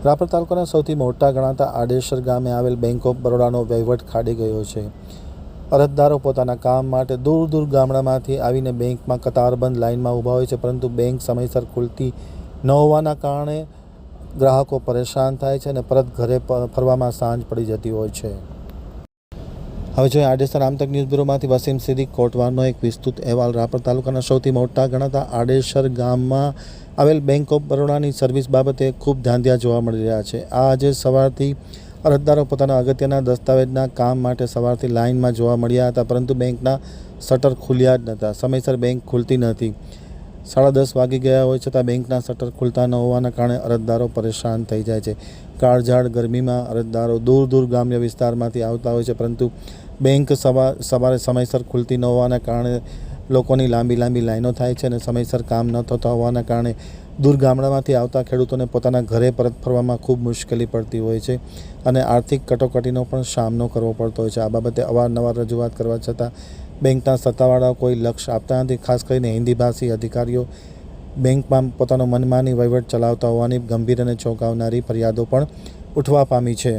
રાપર તાલુકાના સૌથી મોટા ગણાતા આડેસર ગામે આવેલ બેંક ઓફ બરોડાનો વહીવટ ખાડી ગયો છે. અરજદારો પોતાના કામ માટે દૂર દૂર ગામડામાંથી આવીને બેંકમાં કતારબંધ લાઇનમાં ઊભા હોય છે, પરંતુ બેંક સમયસર ખુલતી ન હોવાના કારણે ગ્રાહકો પરેશાન થાય છે અને પરત ઘરે ફરવામાં સાંજ પડી જતી હોય છે. હવે જોઈએ આડેસર આમતક ન્યૂઝ બ્યુરોમાંથી વસીમ સિદ્દીક કોટવારનો એક વિસ્તૃત અહેવાલ. રાપર તાલુકાના સૌથી મોટા ગણાતા આડેસર ગામમાં આવેલ બેંક ઓફ બરોડાની સર્વિસ બાબતે ખૂબ ધાંધિયા જોવા મળી રહ્યા છે. આજે સવારથી અરજદારો પોતાના અગત્યના દસ્તાવેજના કામ માટે સવારથી લાઇનમાં જોવા મળ્યા હતા, પરંતુ બેંકના શટર ખુલ્યા જ નહોતા. સમયસર બેંક ખુલતી નથી. 10:30 વાગી ગયા હોય છતાં બેંકના શટર ખુલતા ન હોવાના કારણે અરજદારો પરેશાન થઈ જાય છે. કાળઝાળ ગરમીમાં અરજદારો દૂર દૂર ગ્રામ્ય વિસ્તારમાંથી આવતા હોય છે, પરંતુ બેંક સવારે સમયસર ખુલતી ન હોવાના કારણે લોકોની લાંબી લાઈનો થાય છે અને સમયસર કામ ન થતા હોવાના કારણે દૂર ગામડામાંથી આવતા ખેડૂતોને પોતાના ઘરે પરત ફરવામાં ખૂબ મુશ્કેલી પડતી હોય છે અને આર્થિક કટોકટીનો પણ સામનો કરવો પડતો હોય છે. આ બાબતે અવારનવાર રજૂઆત કરવા છતાં બેંકના સત્તાવાળાઓ કોઈ લક્ષ્ય આપતા નથી. ખાસ કરીને હિન્દી ભાષી અધિકારીઓ બેંકમાં પોતાનો મનમાની વહીવટ ચલાવતા હોવાની ગંભીર અને ચોંકાવનારી ફરિયાદો પણ ઉઠવા પામી છે.